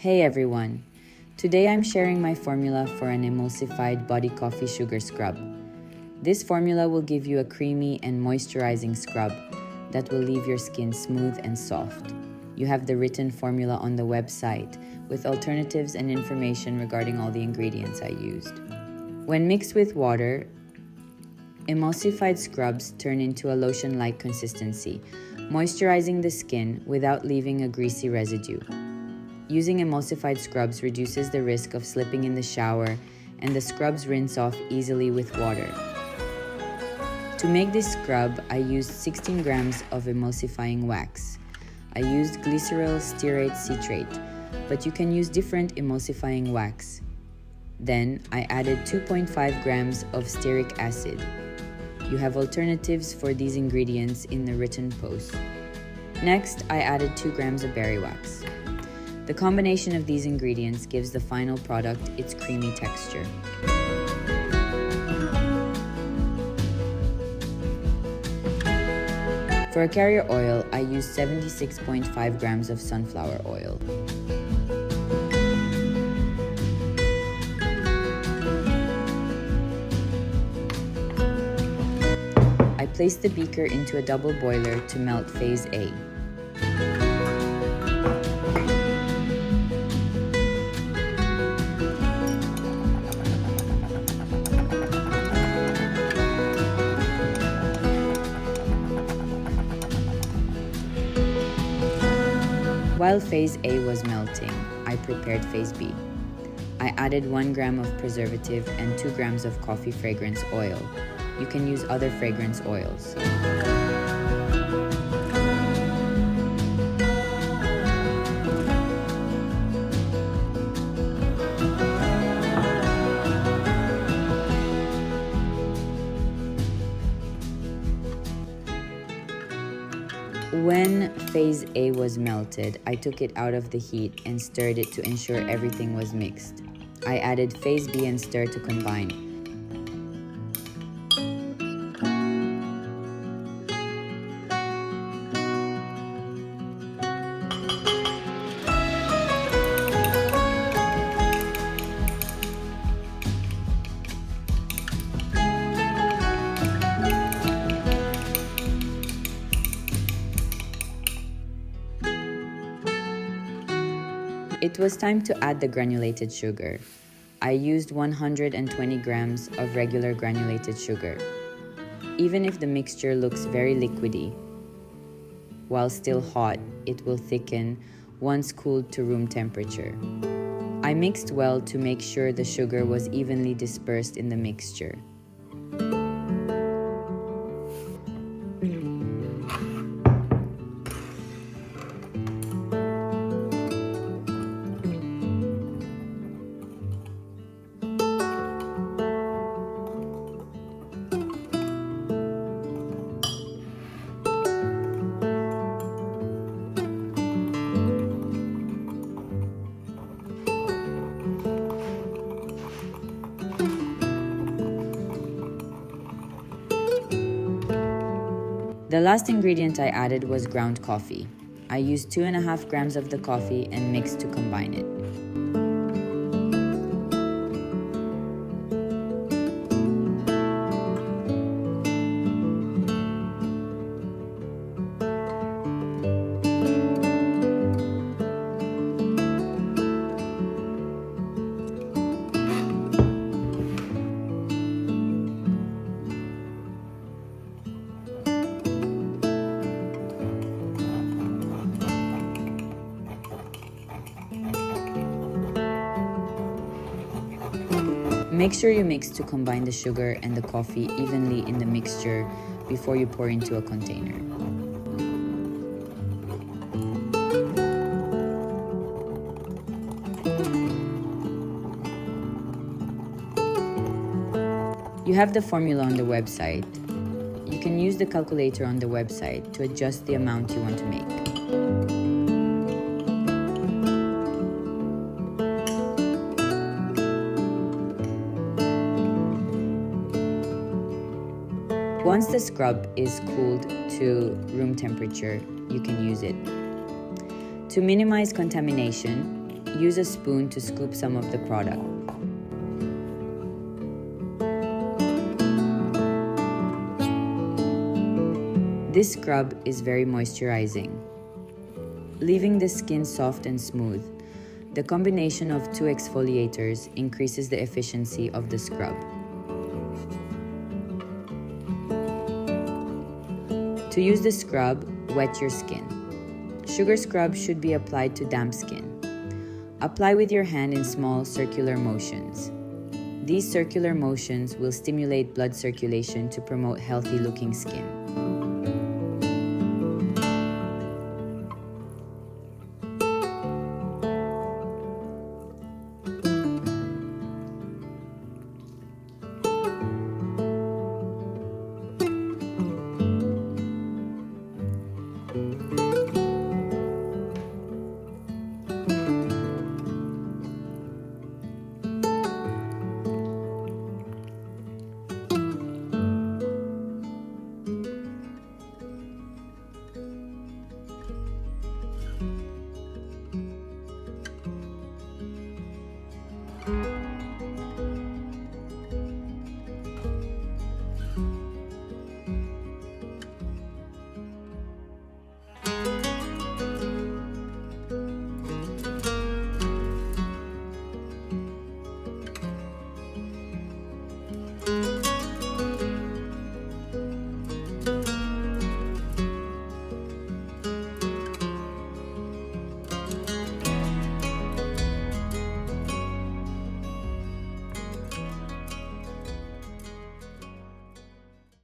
Hey everyone! Today I'm sharing my formula for an emulsified body coffee sugar scrub. This formula will give you a creamy and moisturizing scrub that will leave your skin smooth and soft. You have the written formula on the website with alternatives and information regarding all the ingredients I used. When mixed with water, emulsified scrubs turn into a lotion-like consistency, moisturizing the skin without leaving a greasy residue. Using emulsified scrubs reduces the risk of slipping in the shower, and the scrubs rinse off easily with water. To make this scrub, I used 16 grams of emulsifying wax. I used glyceryl stearate citrate, but you can use different emulsifying wax. Then, I added 2.5 grams of stearic acid. You have alternatives for these ingredients in the written post. Next, I added 2 grams of berry wax. The combination of these ingredients gives the final product its creamy texture. For a carrier oil, I used 76.5 grams of sunflower oil. I placed the beaker into a double boiler to melt phase A. While phase A was melting, I prepared phase B. I added 1 gram of preservative and 2 grams of coffee fragrance oil. You can use other fragrance oils. When phase A was melted, I took it out of the heat and stirred it to ensure everything was mixed. I added phase B and stirred to combine. It was time to add the granulated sugar. I used 120 grams of regular granulated sugar. Even if the mixture looks very liquidy, while still hot, it will thicken once cooled to room temperature. I mixed well to make sure the sugar was evenly dispersed in the mixture. The last ingredient I added was ground coffee. I used 2.5 grams of the coffee and mixed to combine it. Make sure you mix to combine the sugar and the coffee evenly in the mixture before you pour into a container. You have the formula on the website. You can use the calculator on the website to adjust the amount you want to make. Once the scrub is cooled to room temperature, you can use it. To minimize contamination, use a spoon to scoop some of the product. This scrub is very moisturizing, leaving the skin soft and smooth. The combination of 2 exfoliators increases the efficiency of the scrub. To use the scrub, wet your skin. Sugar scrub should be applied to damp skin. Apply with your hand in small circular motions. These circular motions will stimulate blood circulation to promote healthy-looking skin.